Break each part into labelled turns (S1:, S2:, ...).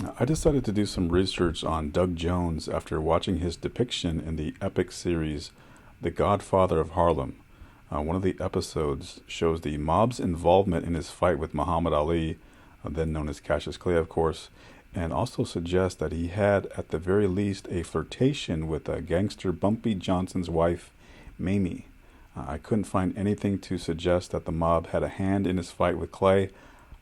S1: I decided to do some research on Doug Jones after watching his depiction in the epic series The Godfather of Harlem. One of the episodes shows the mob's involvement in his fight with Muhammad Ali, then known as Cassius Clay, of course, and also suggests that he had, at the very least, a flirtation with gangster Bumpy Johnson's wife, Mamie. I couldn't find anything to suggest that the mob had a hand in his fight with Clay,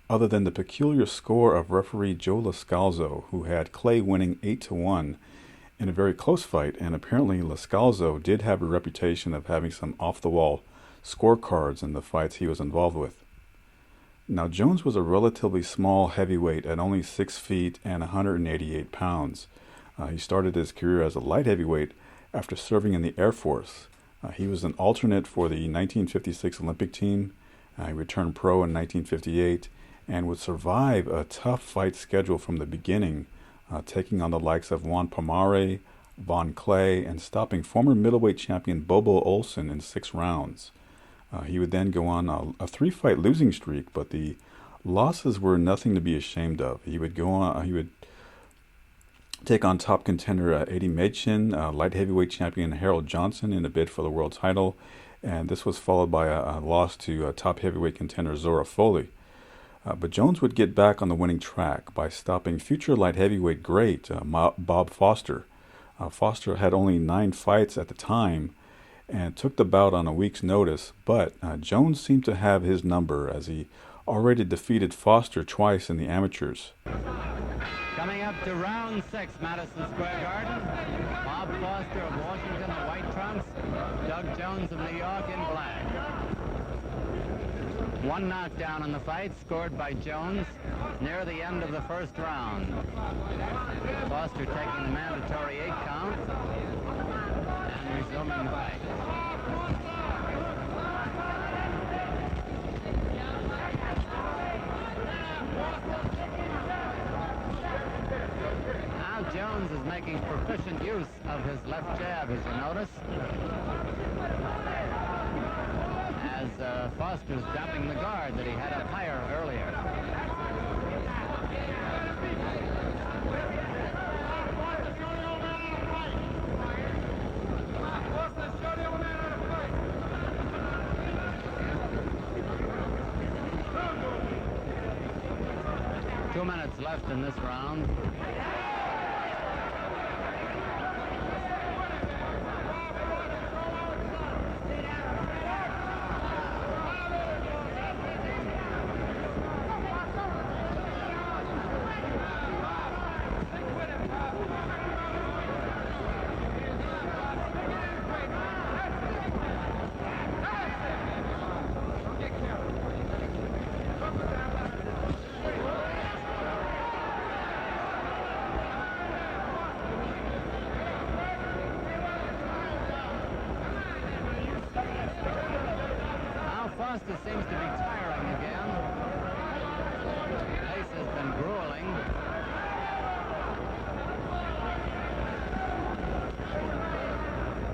S1: other than the peculiar score of referee Joe Lascalzo, who had Clay winning 8-1 in a very close fight, and apparently Lascalzo did have a reputation of having some off-the-wall scorecards in the fights he was involved with. Now, Jones was a relatively small heavyweight at only 6 feet and 188 pounds. He started his career as a light heavyweight after serving in the Air Force. He was an alternate for the 1956 Olympic team. He returned pro in 1958 and would survive a tough fight schedule from the beginning, taking on the likes of Juan Pomare, Von Clay, and stopping former middleweight champion Bobo Olson in 6 rounds. He would then go on a 3-fight losing streak, but the losses were nothing to be ashamed of. He would take on top contender Eddie Machin, light heavyweight champion Harold Johnson in a bid for the world title, and this was followed by a loss to top heavyweight contender Zora Folley. But Jones would get back on the winning track by stopping future light heavyweight great Bob Foster. Foster had only 9 fights at the time and took the bout on a week's notice, but Jones seemed to have his number as he already defeated Foster twice in the amateurs.
S2: Coming up to round 6, Madison Square Garden. Bob Foster of Washington in white trunks, Doug Jones of New York in black. One knockdown in the fight scored by Jones near the end of the first round. Foster taking the mandatory 8 count and resuming the fight. Now Jones is making proficient use of his left jab, as you notice, as Foster's dropping the guard that he had up higher earlier. Two minutes left in this round. Foster seems to be tiring again. Pace has been grueling.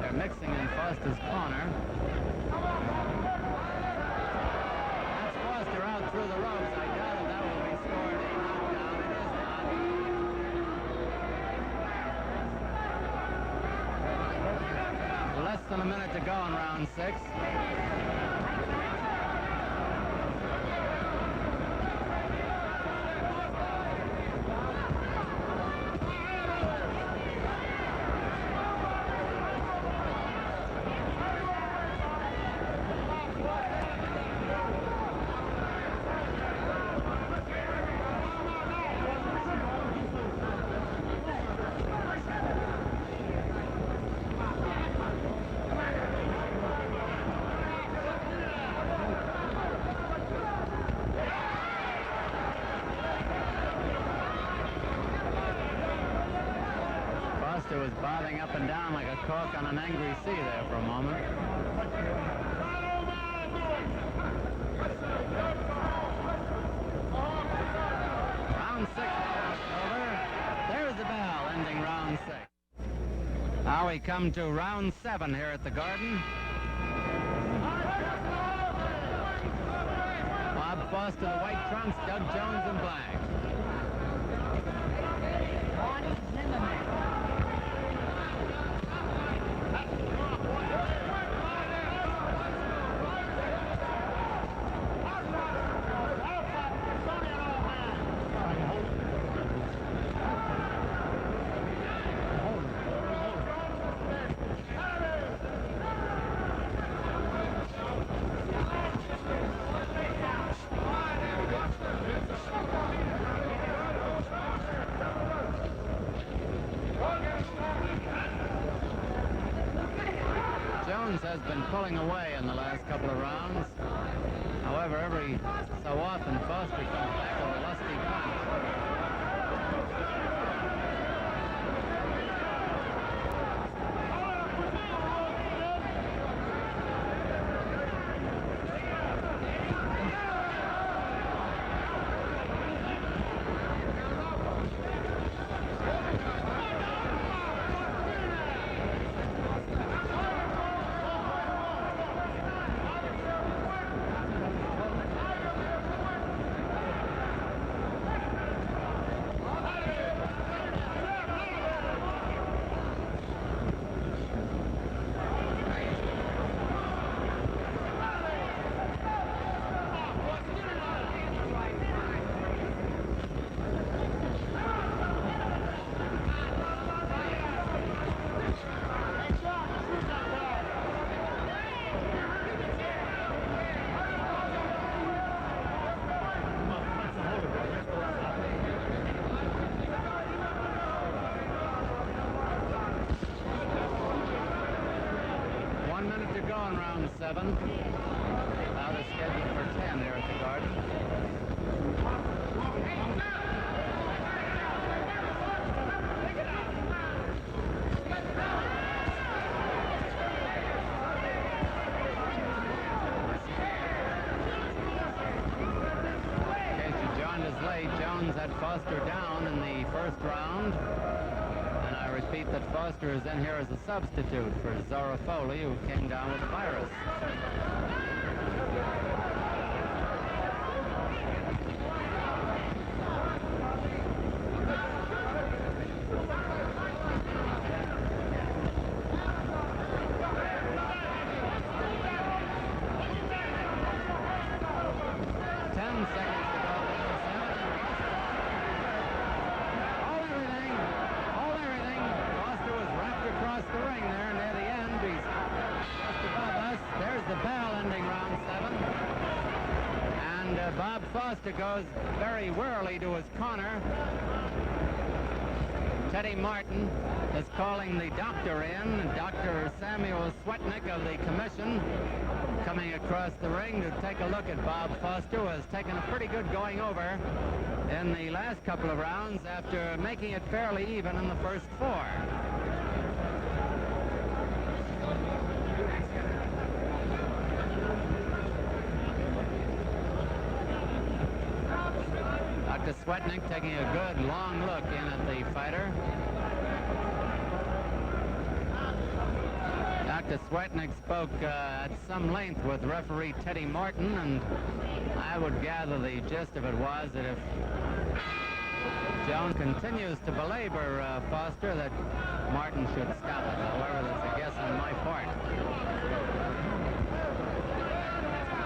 S2: They're mixing in Foster's corner. That's Foster out through the ropes. I doubt if that will be scored a knockdown. It is not. Less than a minute to go in round 6. Was bobbing up and down like a cork on an angry sea there for a moment. Round 6 over. There's the bell ending round 6. Now we come to round 7 here at the Garden. Bob Foster, the white trunks, Doug Jones in black. Jones has been pulling away in the last couple of rounds. However, every so often, Foster comes back with a lusty punch. Round 7. Now they're scheduled for 10 there at the Garden. In case you joined us late, Jones had Foster down in the first round. I repeat that Foster is in here as a substitute for Zora Folley, who came down with the virus. Bob Foster goes very warily to his corner. Teddy Martin is calling the doctor in, Dr. Samuel Swetnick of the commission, coming across the ring to take a look at Bob Foster, who has taken a pretty good going over in the last couple of rounds after making it fairly even in the first 4. Dr. Swetnick taking a good long look in at the fighter. Dr. Swetnick spoke at some length with referee Teddy Martin, and I would gather the gist of it was that if Jones continues to belabor Foster, that Martin should stop it. However, that's a guess on my part.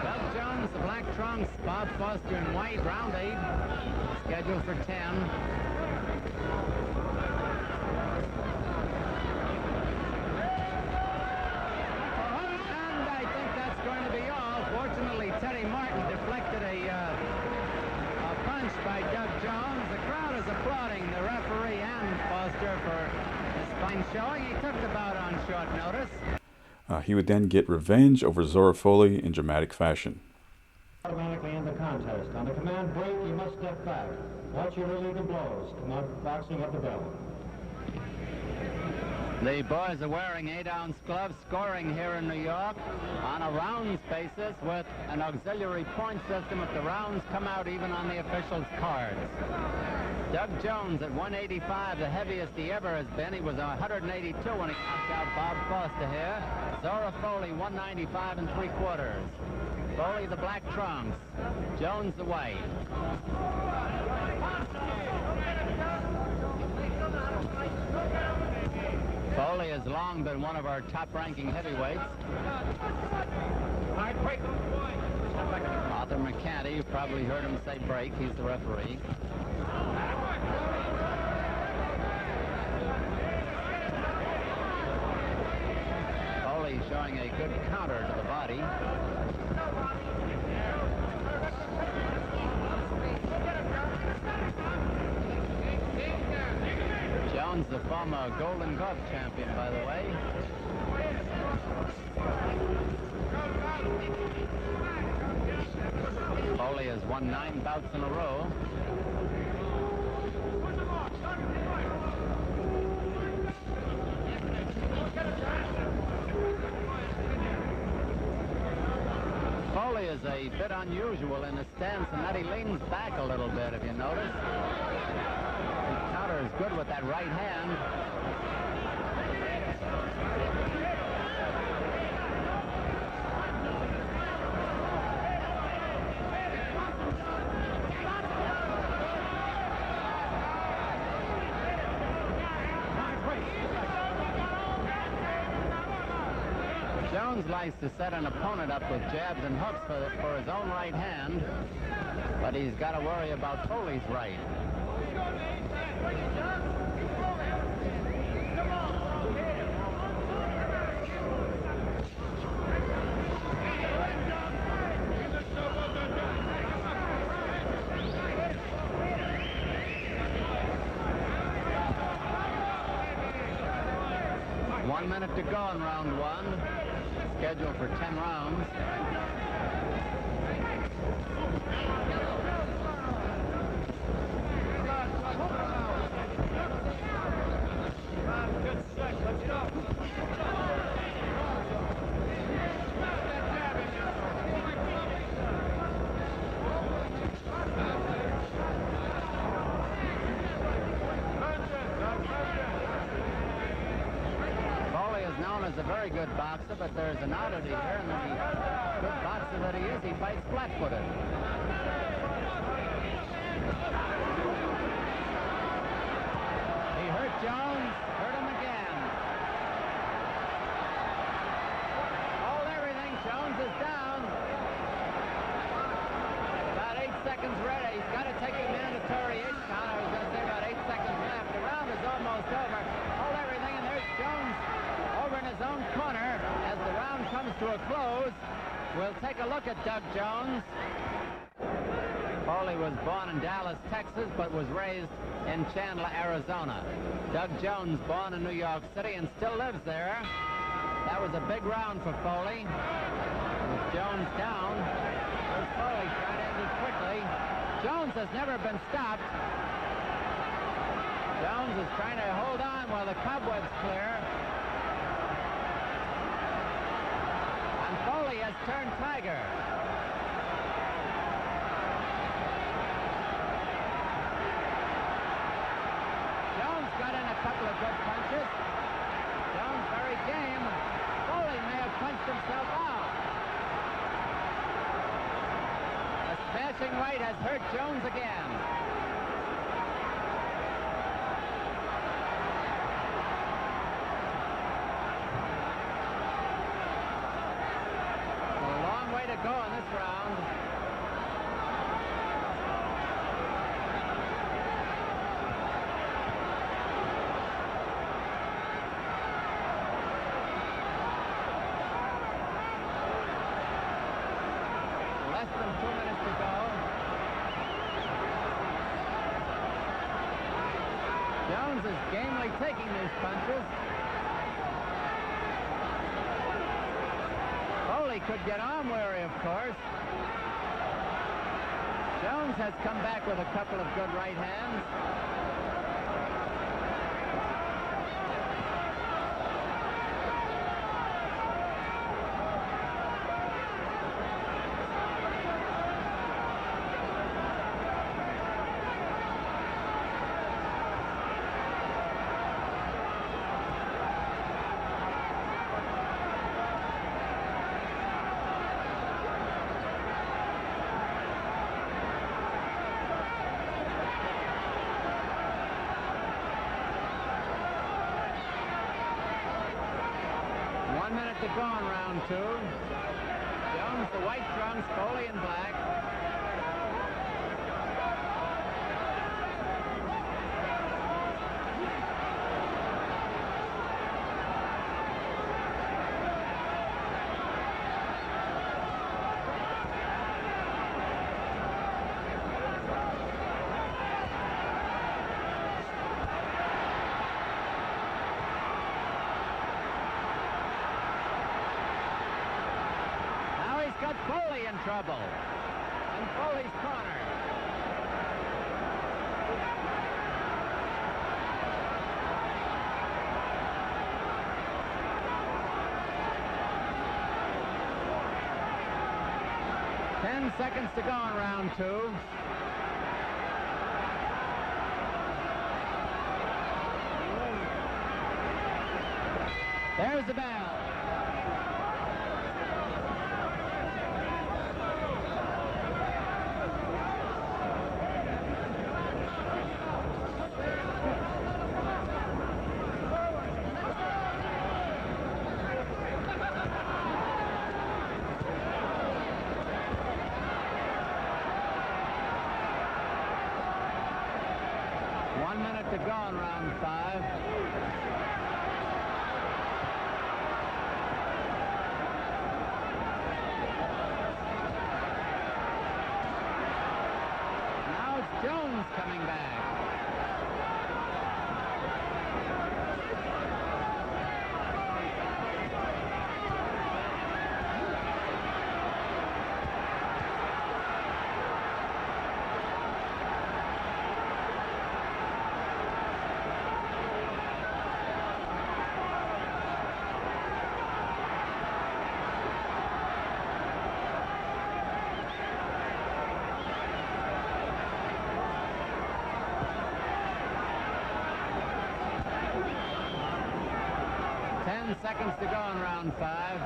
S2: Doug Jones, the black trunks, Bob Foster in white, round 8, scheduled for 10. And I think that's going to be all. Fortunately, Teddy Martin deflected a punch by Doug Jones. The crowd is applauding the referee and Foster for his fine showing. He took the bout on short notice.
S1: He would then get revenge over Zora Folley in dramatic fashion.
S3: Automatically in the contest. On the command break, you must step back. Watch your illegal blows. Come out boxing at the bell.
S2: The boys are wearing 8-ounce gloves, scoring here in New York on a rounds basis with an auxiliary point system if the rounds come out even on the officials' cards. Doug Jones at 185, the heaviest he ever has been. He was 182 when he knocked out Bob Foster here. Zora Folley, 195 3/4. Folley the black trunks, Jones the white. Folley has long been one of our top-ranking heavyweights. Arthur McCanty, you've probably heard him say break. He's the referee. Folley showing a good counter to the body. Jones, the former Golden Glove champion, by the way. Folley has won 9 bouts in a row. Folley is a bit unusual in his stance in that he leans back a little bit, if you notice. He counters good with that right hand. Jones likes to set an opponent up with jabs and hooks for his own right hand, but he's got to worry about Folley's right. One minute to go in round one. Scheduled for 10 rounds. Is a very good boxer, but there's an oddity here, and the good boxer that he is, he fights flat-footed. He hurt Jones, hurt him again. Hold everything, Jones is down. About 8 seconds ready. He's got to take the mandatory 8 count. I was going to say about 8 seconds left. The round is almost over. Hold everything, and there's Jones over in his own corner. As the round comes to a close, we'll take a look at Doug Jones. Folley was born in Dallas, Texas, but was raised in Chandler, Arizona. Doug Jones, born in New York City and still lives there. That was a big round for Folley. With Jones down, there's Folley trying to end it quickly. Jones has never been stopped. Jones is trying to hold on while the cobwebs clear. Folley has turned tiger. Jones got in a couple of good punches. Jones very game. Folley may have punched himself out. A smashing right has hurt Jones again. To go in this round. Less than 2 minutes to go. Jones is gamely taking these punches. Folley could get arm weary, of course. Jones has come back with a couple of good right hands. To go in round two. Jones, the white trunks, Folley in black. Folley in trouble. And Foley's corner. Ten seconds to go in round two. There's the bell. To go in round five. Now it's Jones coming back. Seconds to go in round five.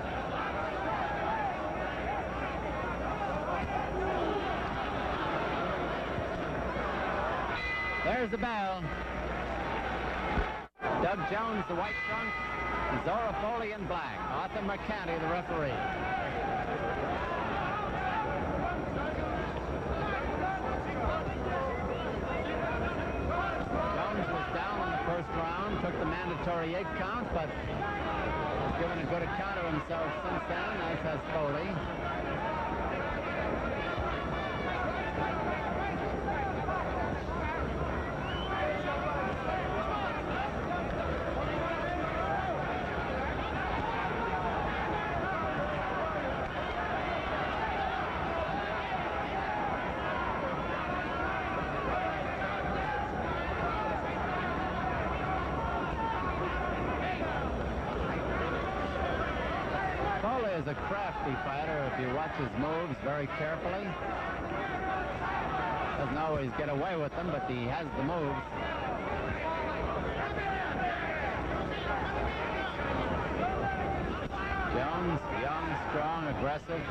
S2: There's the bell. Doug Jones, the white trunk, and Zora Folley in black. Arthur McCanty, the referee. Jones was down in the first round, took the mandatory 8 count, but given a good account of himself since then, as has Folley. Folley is a crafty fighter if you watch his moves very carefully. Doesn't always get away with them, but he has the moves. Jones, young, strong, aggressive.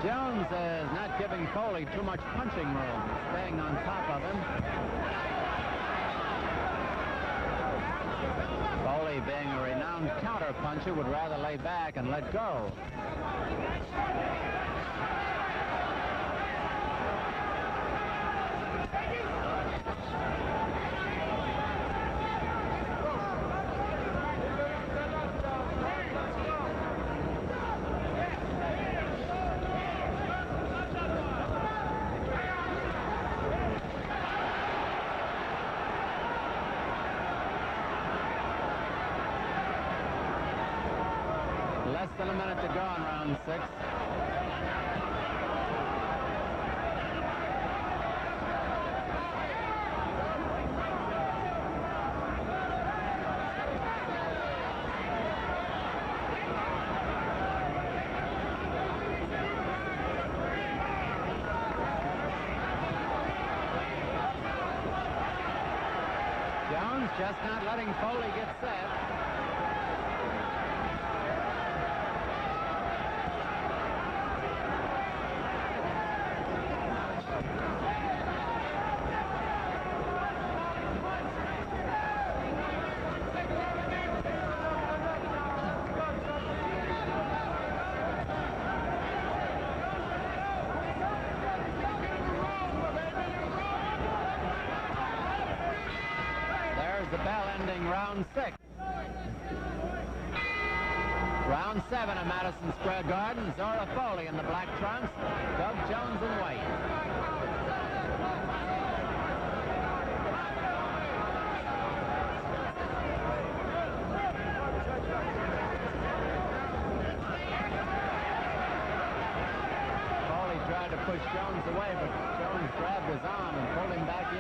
S2: Jones is not giving Folley too much punching room, staying on top of him. Folley, being a renowned counter-puncher, would rather lay back and let go. Less than a minute to go in round 6. Jones just not letting Folley get set. The bell ending round 6. Round 7 of Madison Square Garden. Zora Folley in the black trunks. Doug Jones in white. Folley tried to push Jones away, but Jones grabbed his arm and pulled him back in.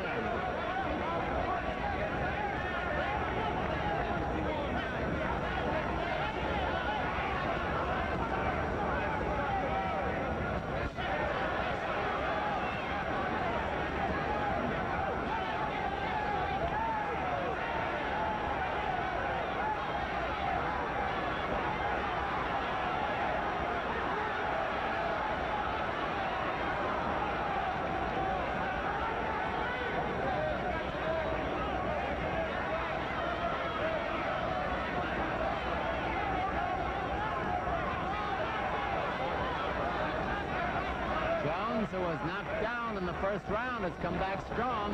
S2: Jones, who was knocked down in the first round, has come back strong.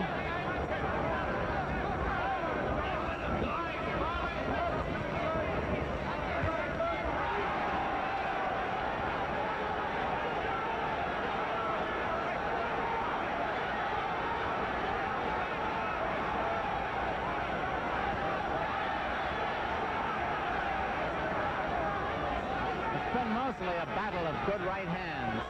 S2: It's been mostly a battle of good right hands.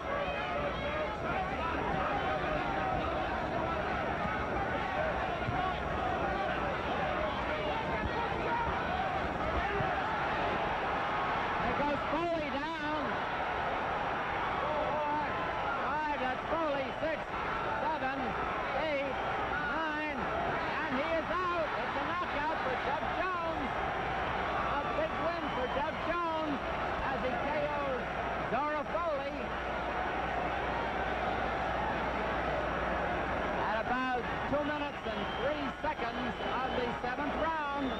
S2: Folley down. 4, 5, that's Folley, 6, 7, 8, 9, and he is out. It's a knockout for Doug Jones. A big win for Doug Jones as he KOs Zora Folley. At about 2 minutes and 3 seconds of the 7th round.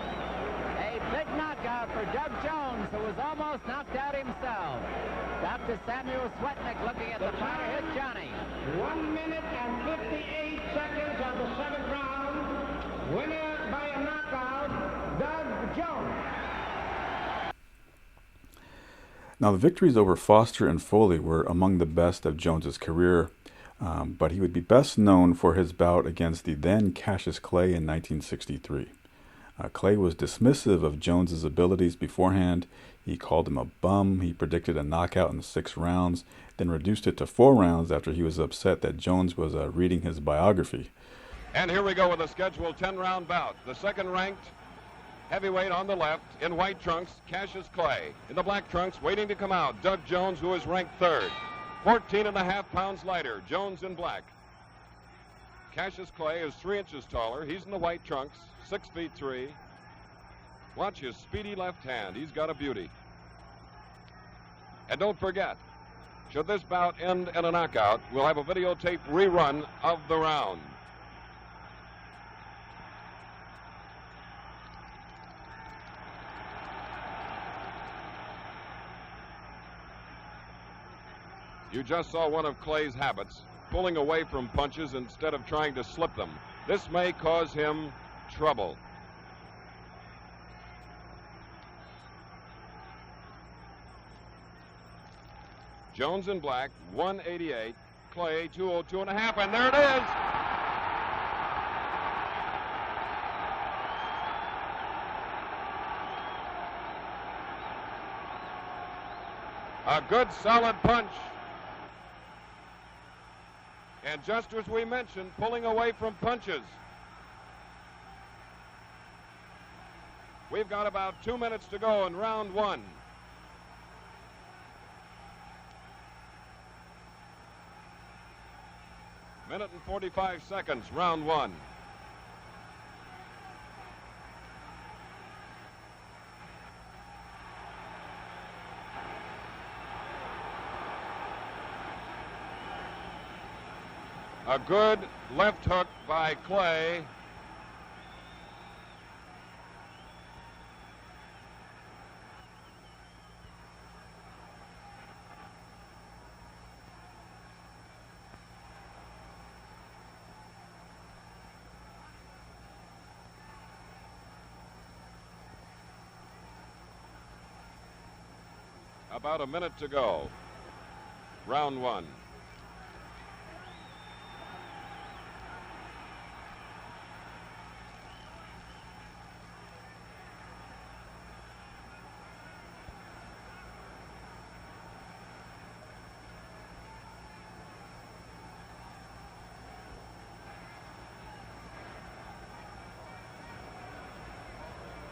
S2: A big knockout for Doug Jones, who was almost knocked out himself. Dr. Samuel Swetnick looking at the final. Here's Johnny.
S3: 1 minute and 58 seconds of the 7th round. Winner by a knockout, Doug Jones.
S1: Now, the victories over Foster and Folley were among the best of Jones's career, but he would be best known for his bout against the then Cassius Clay in 1963. Clay was dismissive of Jones's abilities beforehand. He called him a bum. He predicted a knockout in 6 rounds, then reduced it to 4 rounds after he was upset that Jones was reading his biography.
S4: And here we go with a scheduled 10-round bout. The second-ranked heavyweight on the left in white trunks, Cassius Clay. In the black trunks, waiting to come out, Doug Jones, who is ranked 3rd. 14.5 pounds lighter, Jones in black. Cassius Clay is 3 inches taller. He's in the white trunks, 6 feet 3. Watch his speedy left hand. He's got a beauty. And don't forget, should this bout end in a knockout, we'll have a videotape rerun of the round. You just saw one of Clay's habits, pulling away from punches instead of trying to slip them. This may cause him trouble. Jones in black, 188. Clay, 202.5, and there it is. A good solid punch. And just as we mentioned, pulling away from punches. We've got about 2 minutes to go in round 1. Minute and 45 seconds, round 1. A good left hook by Clay. About a minute to go. Round one.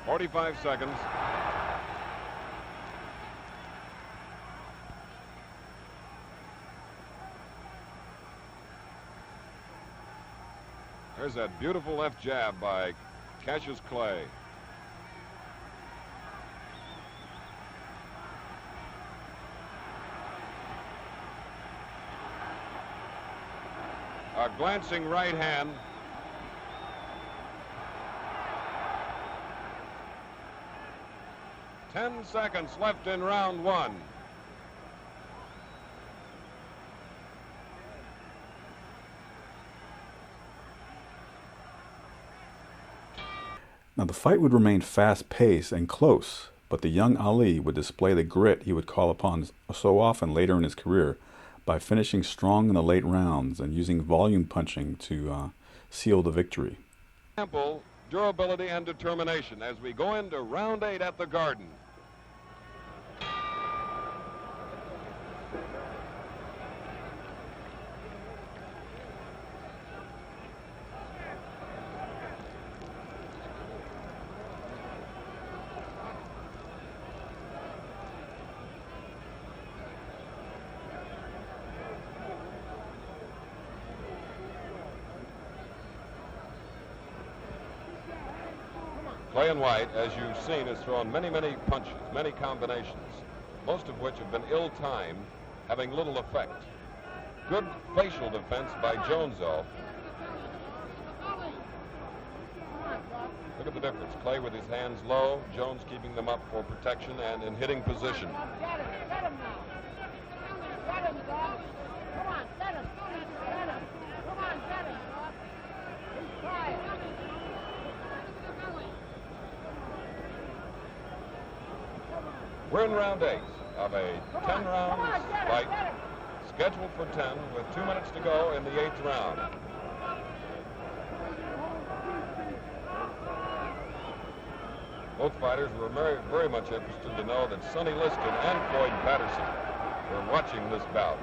S4: "45 seconds. There's that beautiful left jab by Cassius Clay. A glancing right hand. "10 seconds left in round one."
S1: Now the fight would remain fast-paced and close, but the young Ali would display the grit he would call upon so often later in his career by finishing strong in the late rounds and using volume punching to seal the victory.
S4: Ample durability and determination as we go into round 8 at the Garden. Clay and White, as you've seen, has thrown many punches, many combinations, most of which have been ill-timed, having little effect. Good facial defense by Jones, though. Look at the difference. Clay with his hands low, Jones keeping them up for protection and in hitting position.
S3: Get him now. Get him, dog. Come on, get him. Get him. Come on, get him, dog. He's tired.
S4: We're in round 8 of a 10-round fight, scheduled for 10 with 2 minutes to go in the 8th round. Both fighters were very much interested to know that Sonny Liston and Floyd Patterson were watching this bout.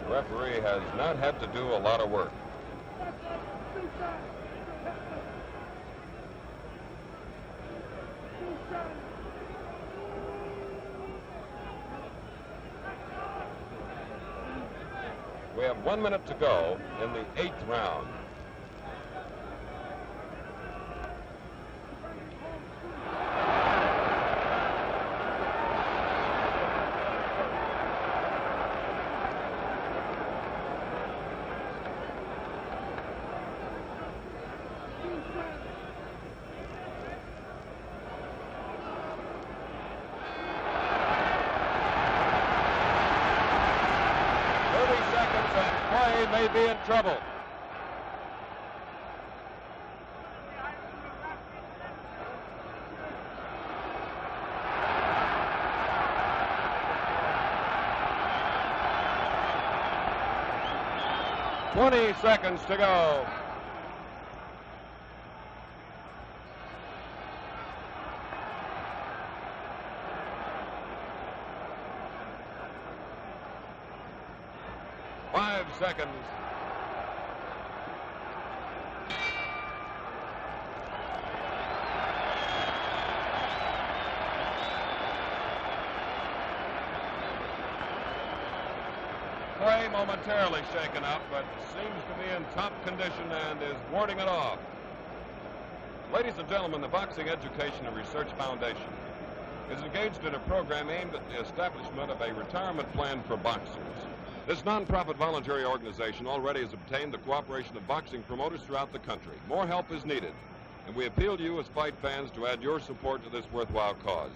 S4: The referee has not had to do a lot of work. We have 1 minute to go in the 8th round. May be in trouble. "20 seconds to go." Five seconds. Clay momentarily shaken up, but seems to be in top condition and is warding it off. Ladies and gentlemen, the Boxing Education and Research Foundation is engaged in a program aimed at the establishment of a retirement plan for boxers. This nonprofit voluntary organization already has obtained the cooperation of boxing promoters throughout the country. More help is needed, and we appeal to you as fight fans to add your support to this worthwhile cause.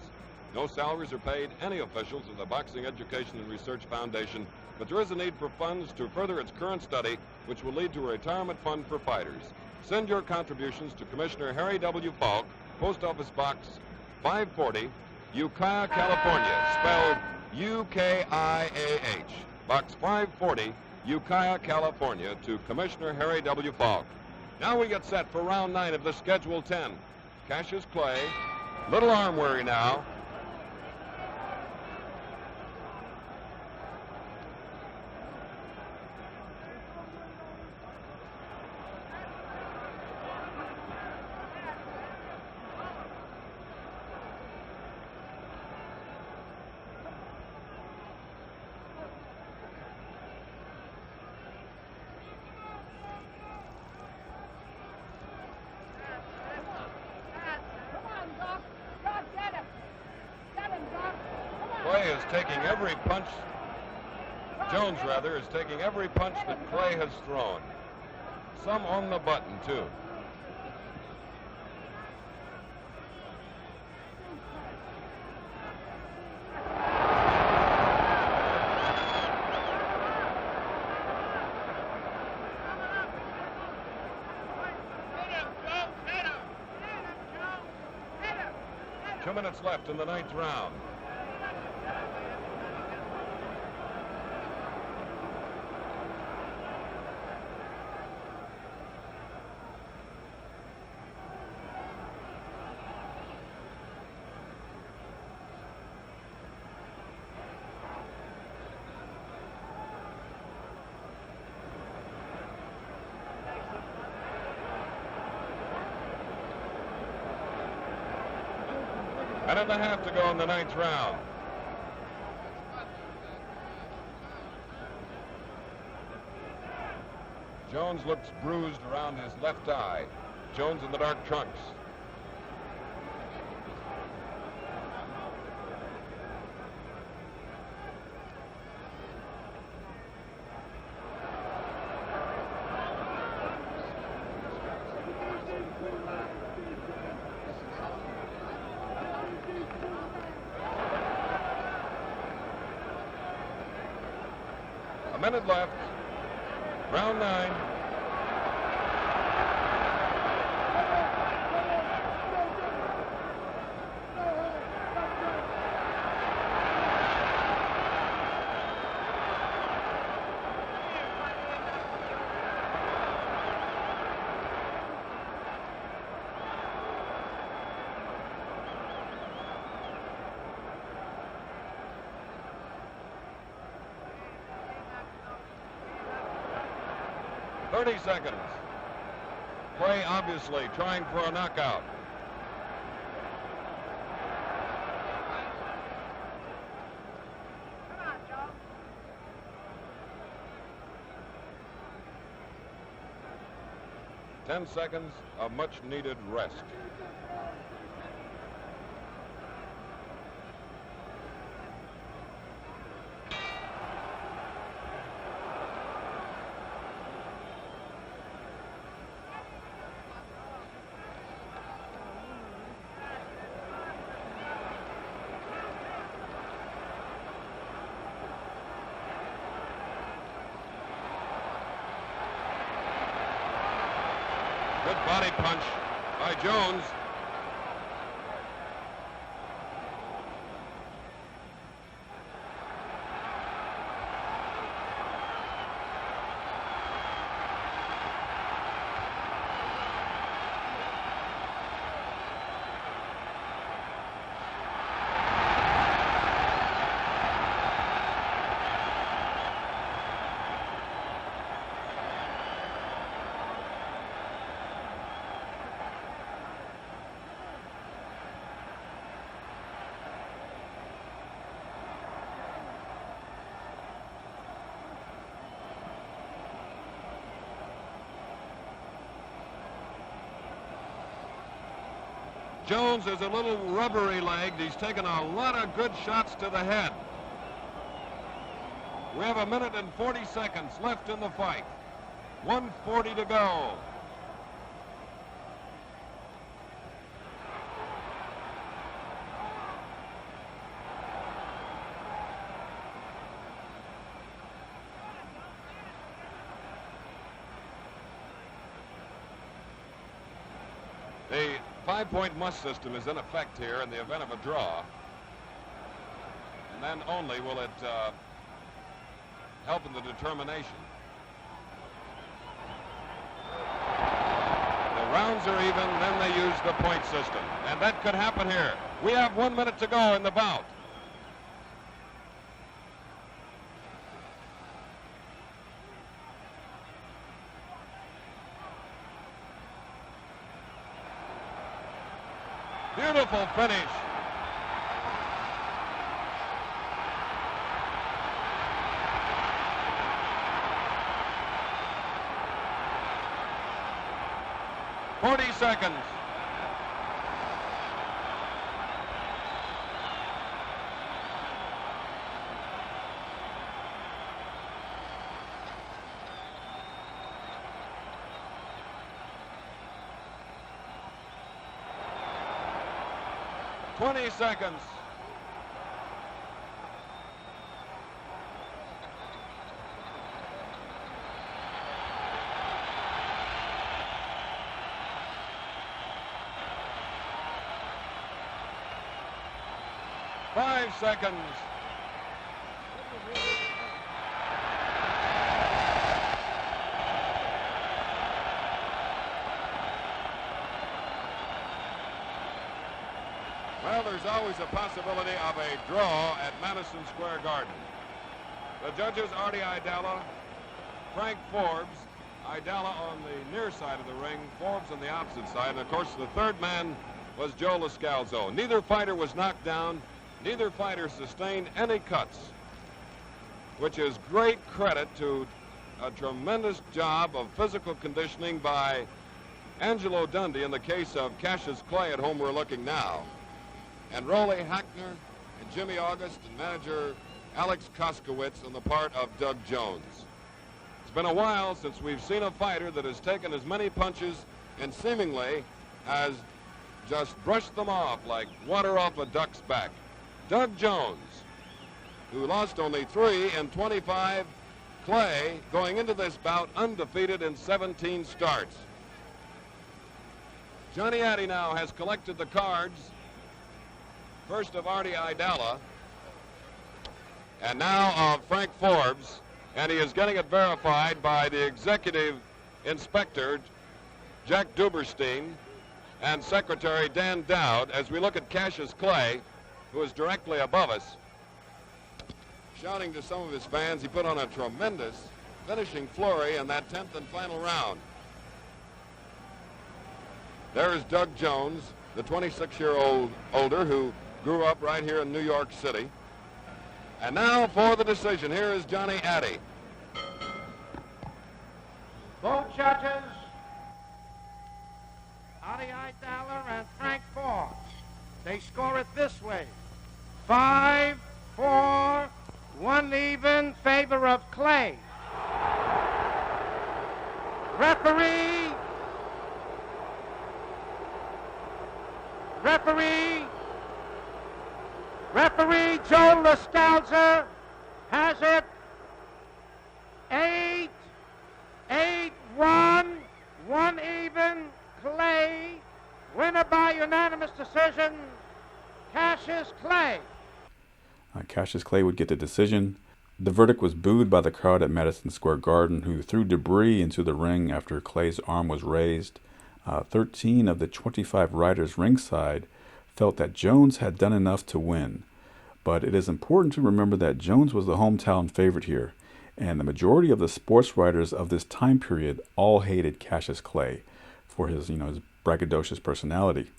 S4: No salaries are paid any officials of the Boxing Education and Research Foundation, but there is a need for funds to further its current study, which will lead to a retirement fund for fighters. Send your contributions to Commissioner Harry W. Falk, Post Office Box 540, Ukiah, California, spelled U-K-I-A-H. Box 540, Ukiah, California, to Commissioner Harry W. Falk. Now we get set for round 9 of the Schedule 10. Cassius Clay, little arm weary now. Clay is taking every punch, Jones rather, is taking every punch that Clay has thrown. Some on the button, too. Two minutes left in the 9th round. Minute and a half to go in the 9th round. Jones looks bruised around his left eye. Jones in the dark trunks. A minute left. Round 9. .30 seconds. Clay obviously trying for a knockout.
S3: Come on, Joe.
S4: 10 seconds of much needed rest. Good body punch by Jones. Jones is a little rubbery-legged. He's taken a lot of good shots to the head. We have 1 minute and 40 seconds left in the fight. 1:40 to go. The 5-point must system is in effect here in the event of a draw. And then only will it help in the determination. The rounds are even, then they use the point system. And that could happen here. We have 1 minute to go in the bout. Beautiful finish. Forty seconds. Twenty seconds. Five seconds. Well, there's always a possibility of a draw at Madison Square Garden. The judges, Artie Idala, Frank Forbes, Idala on the near side of the ring, Forbes on the opposite side, and of course the third man was Joe Lascalzo. Neither fighter was knocked down. Neither fighter sustained any cuts, which is great credit to a tremendous job of physical conditioning by Angelo Dundee in the case of Cassius Clay, at whom we're looking now, and Rolly Hackner and Jimmy August and manager Alex Koskowitz on the part of Doug Jones. It's been a while since we've seen a fighter that has taken as many punches and seemingly has just brushed them off like water off a duck's back. Doug Jones, who lost only 3 in 25. Clay, going into this bout, undefeated in 17 starts. Johnny Addy now has collected the cards, first of Artie Idala, and now of Frank Forbes, and he is getting it verified by the executive inspector, Jack Duberstein, and Secretary Dan Dowd, as we look at Cassius Clay, who is directly above us, shouting to some of his fans. He put on a tremendous finishing flurry in that 10th and final round. There is Doug Jones, the 26-year-old older who grew up right here in New York City. And now for the decision, here is Johnny Addy.
S3: Both judges, Artie Idala and Frank Forbes. They score it this way: 5-4, 1 even, favor of Clay. Referee Joe Lascalzo has it 8-1, 1 even, Clay. Winner by unanimous decision, Cassius Clay.
S1: Cassius Clay would get the decision. The verdict was booed by the crowd at Madison Square Garden, who threw debris into the ring after Clay's arm was raised. 13 of the 25 riders ringside felt that Jones had done enough to win. But it is important to remember that Jones was the hometown favorite here, and the majority of the sports writers of this time period all hated Cassius Clay for his, his braggadocious personality.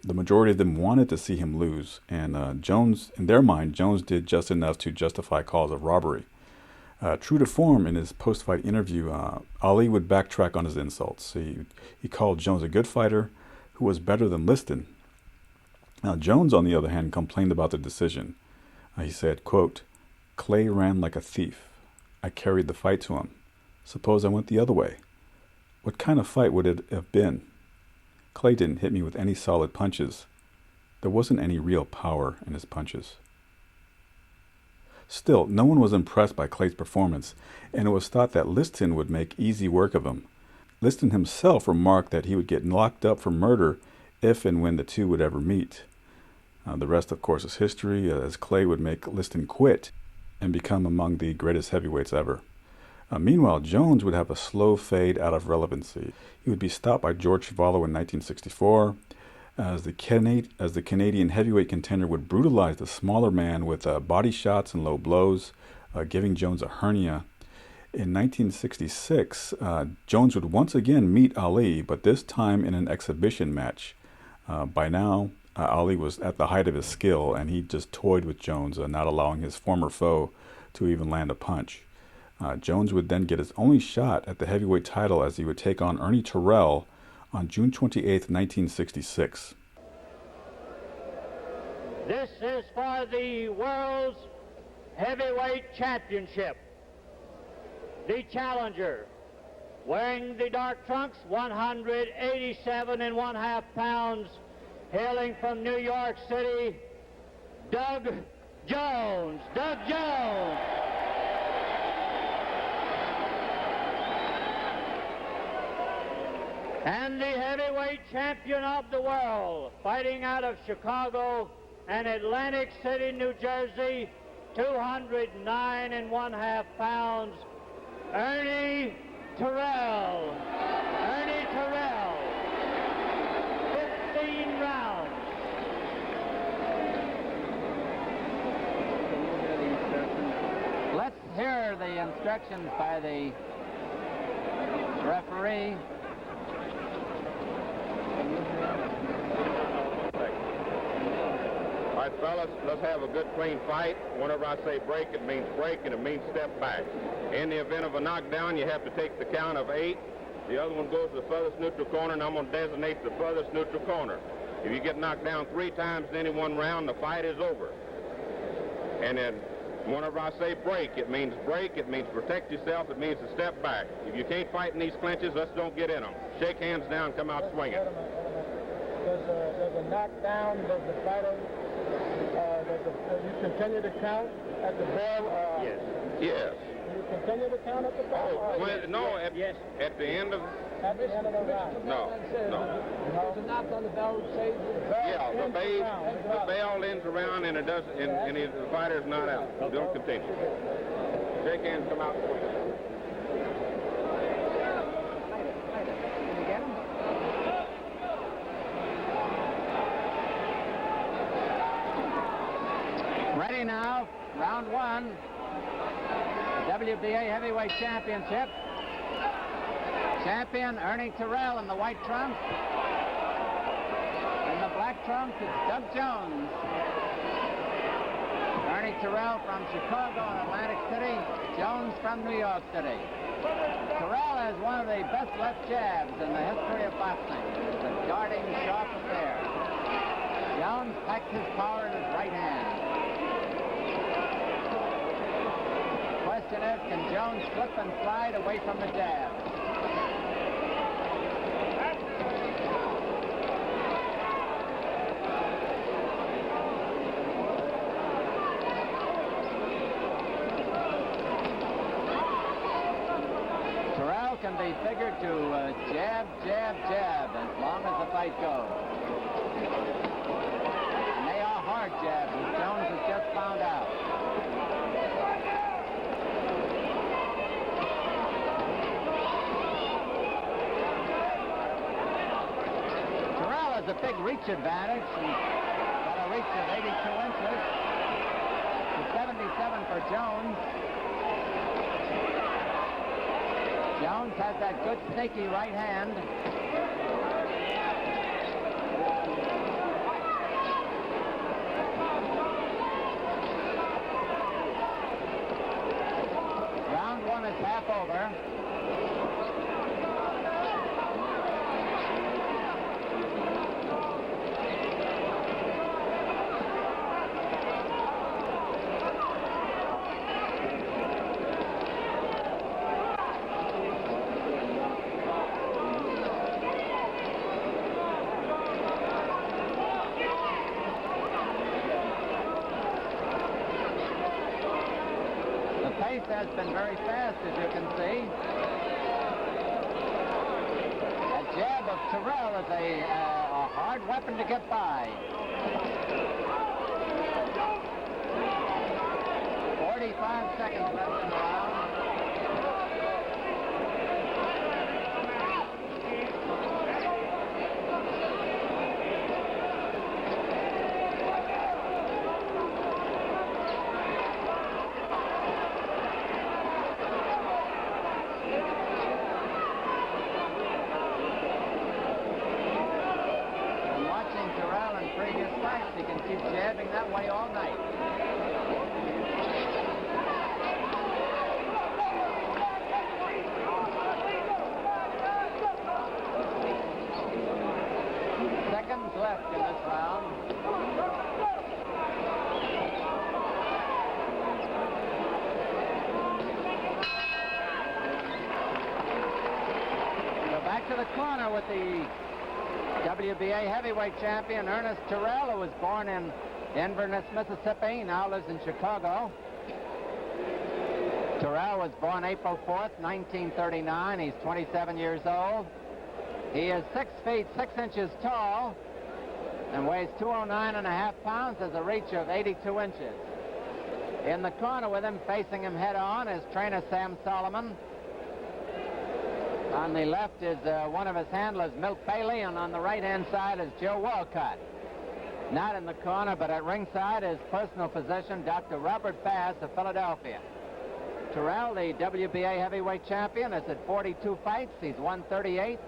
S1: The majority of them wanted to see him lose, and Jones, in their mind, Jones did just enough to justify calls of robbery. True to form, in his post-fight interview, Ali would backtrack on his insults. He called Jones a good fighter who was better than Liston, Now, Jones, on the other hand, complained about the decision. He said, quote, "Clay ran like a thief. I carried the fight to him. Suppose I went the other way. What kind of fight would it have been? Clay didn't hit me with any solid punches. There wasn't any real power in his punches." Still, no one was impressed by Clay's performance, and it was thought that Liston would make easy work of him. Liston himself remarked that he would get locked up for murder if and when the two would ever meet. The rest, of course, is history, as Clay would make Liston quit and become among the greatest heavyweights ever. Meanwhile, Jones would have a slow fade out of relevancy. He would be stopped by George Chuvalo in 1964, as the Canadian heavyweight contender would brutalize the smaller man with body shots and low blows, giving Jones a hernia. In 1966, Jones would once again meet Ali, but this time in an exhibition match. By now, Ali was at the height of his skill, and he just toyed with Jones, not allowing his former foe to even land a punch. Jones would then get his only shot at the heavyweight title as he would take on Ernie Terrell on June 28, 1966.
S5: This is for the World's Heavyweight Championship. The challenger, wearing the dark trunks, 187.5 pounds, hailing from New York City, Doug Jones. Doug Jones. And the heavyweight champion of the world, fighting out of Chicago and Atlantic City, New Jersey, 209.5 pounds, Ernie Terrell. Ernie Terrell. 15 rounds.
S2: Let's hear the instructions by the referee.
S4: All right, fellas, let's have a good, clean fight. Whenever I say break, it means break, and it means step back. In the event of a knockdown, you have to take the count of 8. The other one goes to the furthest neutral corner, and I'm going to designate the furthest neutral corner. If you get knocked down 3 times in any one round, the fight is over. And then whenever I say break, it means protect yourself, it means to step back. If you can't fight in these clinches, let's don't get in them. Shake hands down, come out swinging.
S3: Does a knockdown, does the fighter, you continue to count at the bell?
S4: Yes. Yes.
S3: You continue to count at the bell?
S4: Yes. At the end of...
S3: At the end of the round?
S4: No.
S3: There's a knock on the bell, say
S4: the bell ends around and it does, and the fighter's not out. Don't continue. Shake hands, come out swinging.
S2: Ready now, round 1, WBA Heavyweight Championship. Champion Ernie Terrell in the white trunks. In the black trunks, it's Doug Jones. Ernie Terrell from Chicago and Atlantic City, Jones from New York City. Terrell has one of the best left jabs in the history of boxing. It's a darting, sharp affair. Jones packs his power in his right hand. Question is, can Jones slip and slide away from the jab? Terrell can be figured to jab, jab, jab as long as the fight goes. And they are hard jabs, as Jones has just found out. A big reach advantage. He's got a reach of 82 inches. It's 77 for Jones. Jones has that good sneaky right hand. Round 1 is half over. race has been very fast, as you can see. That jab of Terrell is a hard weapon to get by. 45 seconds left in the round. And watching Terrell in previous fights, he can keep jabbing that way all night. Seconds left in this round. So back to the corner with the WBA heavyweight champion Ernest Terrell, who was born in Inverness, Mississippi, now lives in Chicago. Terrell was born April 4th, 1939. He's 27 years old. He is 6 feet 6 inches tall and weighs 209.5 pounds, has a reach of 82 inches. In the corner with him, facing him head on, is trainer Sam Solomon. On the left is one of his handlers, Milt Bailey, and on the right-hand side is Joe Walcott. Not in the corner, but at ringside is personal physician Dr. Robert Bass of Philadelphia. Terrell, the WBA heavyweight champion, has had 42 fights. He's won 38.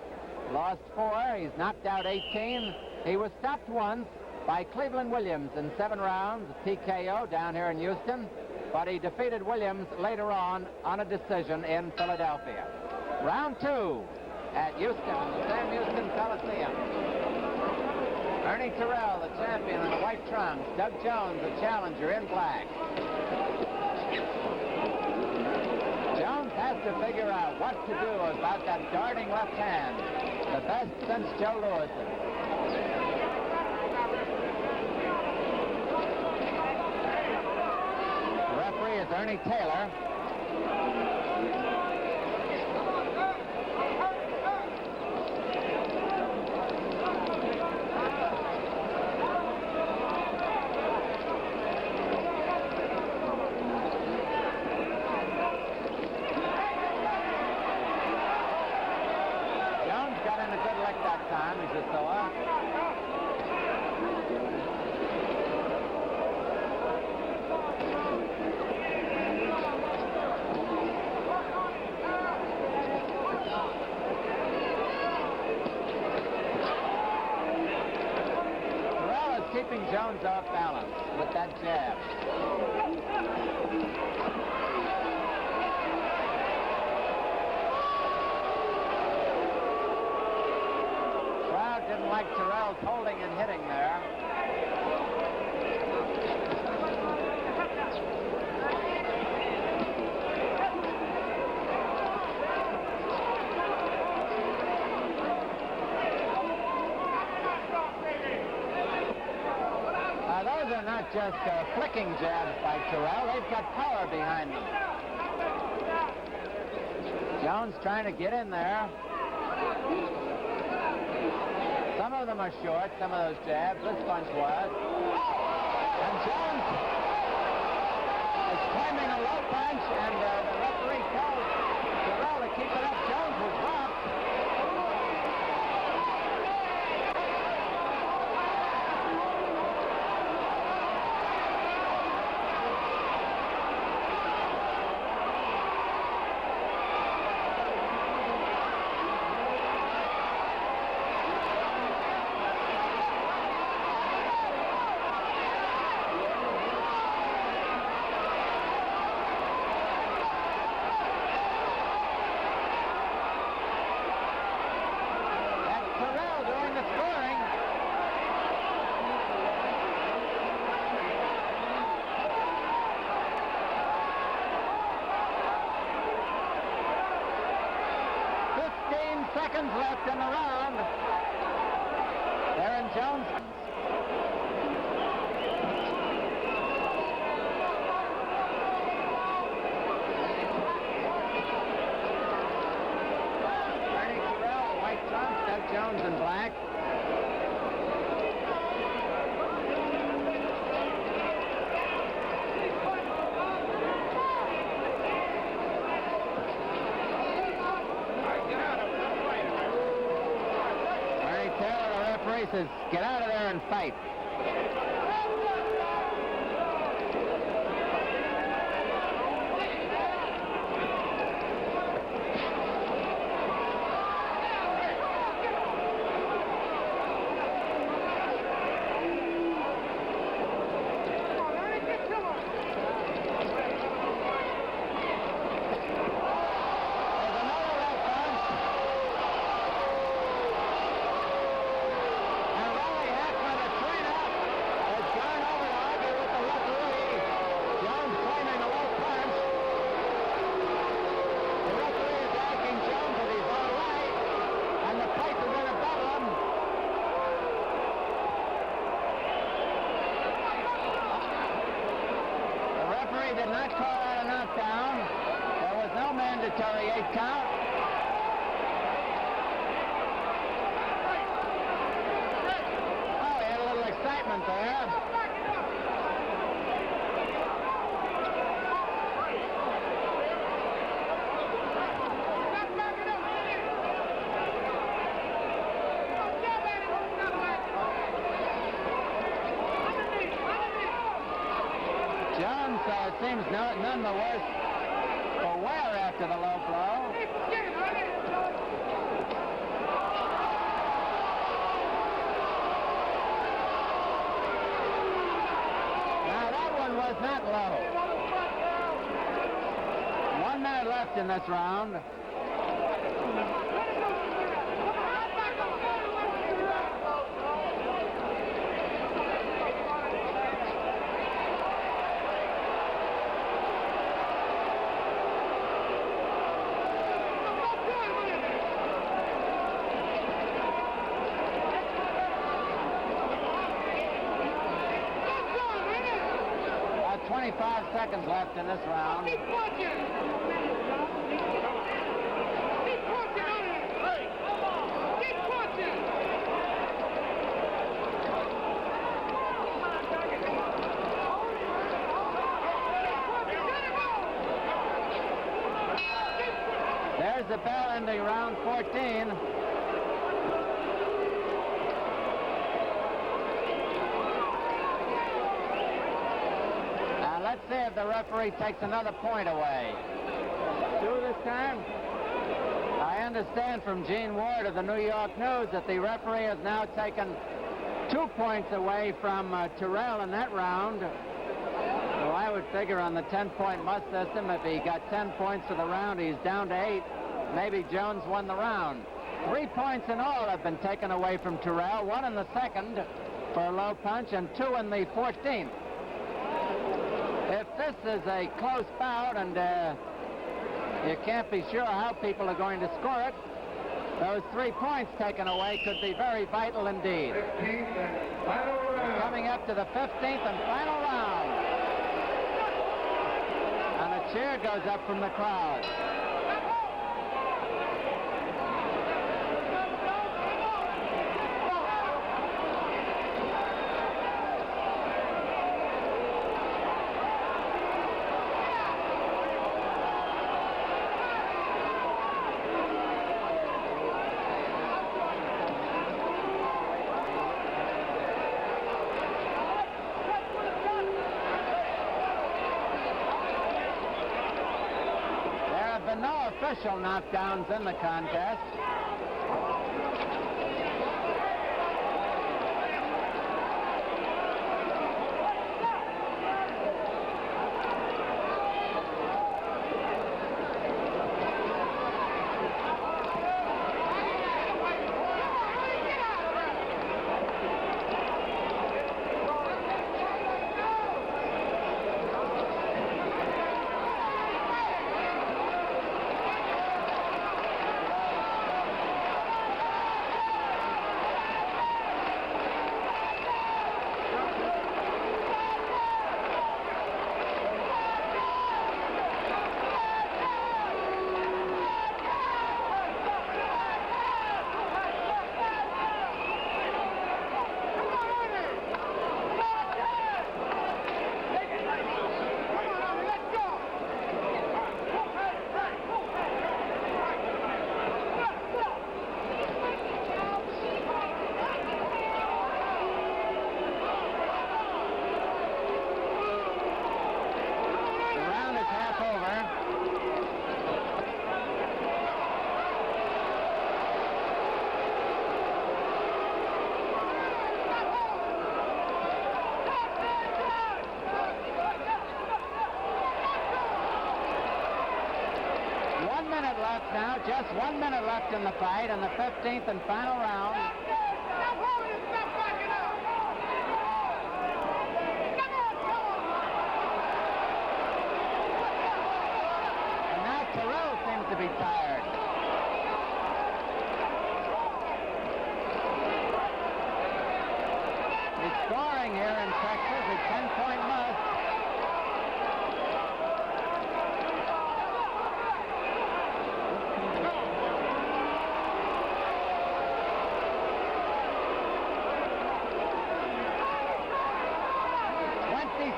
S2: Lost 4. He's knocked out 18. He was stopped once by Cleveland Williams in 7 rounds, TKO down here in Houston, but he defeated Williams later on a decision in Philadelphia. Round 2 at Houston, in the Sam Houston Coliseum. Ernie Terrell, the champion in the white trunks. Doug Jones, the challenger, in black. Jones has to figure out what to do about that darting left hand. The best since Joe Louis's. The referee is Ernie Taylor. Keeping Jones off balance with that jab. Crowd didn't like Terrell's holding and hitting there. Those are not just flicking jabs by Terrell. They've got power behind them. Jones trying to get in there. Some of them are short, some of those jabs. This bunch was. And Jones is claiming a low punch, and the referee tells Terrell to keep it up. Jones was dropped. Seconds left in the round. Aaron Jones. referee says, get out of there and fight. Did not call out a knockdown. There was no mandatory 8 count. Oh, he had a little excitement there. Jones seems none the worse for wear after the low blow. Now that one was not low. 1 minute left in this round. About 25 seconds left in this round.
S3: Keep punching! Keep punching on it! Keep punching!
S2: There's the bell ending round 14. Now let's see if the referee takes another point away. 2 this time. I understand from Gene Ward of the New York News that the referee has now taken 2 points away from Terrell in that round. Well, I would figure on the 10-point must system, if he got 10 points for the round, he's down to 8. Maybe Jones won the round. 3 points in all have been taken away from Terrell, 1 in the second for a low punch and 2 in the 14th. If this is a close bout and you can't be sure how people are going to score it, those 3 points taken away could be very vital indeed.
S6: 15th and final round.
S2: Coming up to the 15th and final round. And a cheer goes up from the crowd. No official knockdowns in the contest. just 1 minute left in the fight in the 15th and final round. And now Terrell seems to be tired. He's scoring here in Texas. A 10-point must.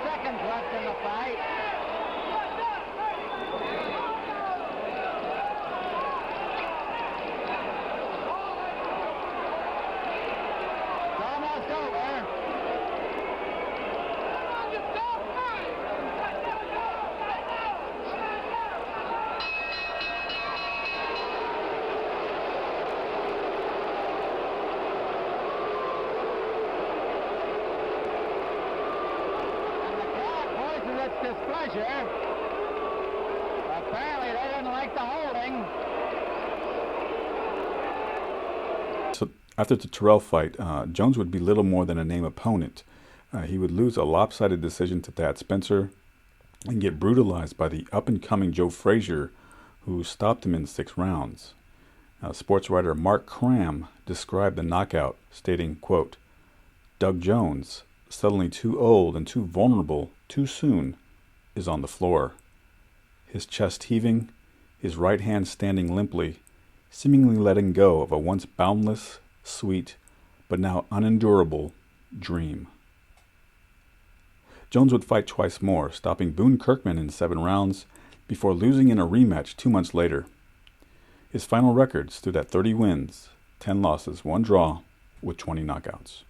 S2: Seconds left in the fight. It's almost over. Its displeasure. Apparently they didn't like the holding.
S1: So after the Terrell fight, Jones would be little more than a name opponent. He would lose a lopsided decision to Thad Spencer and get brutalized by the up-and-coming Joe Frazier, who stopped him in 6 rounds. Sports writer Mark Cram described the knockout, stating, quote, "Doug Jones, suddenly too old and too vulnerable too soon, is on the floor. His chest heaving, his right hand standing limply, seemingly letting go of a once boundless, sweet, but now unendurable dream." Jones would fight twice more, stopping Boone Kirkman in 7 rounds before losing in a rematch 2 months later. His final record stood at 30 wins, 10 losses, 1 draw, with 20 knockouts.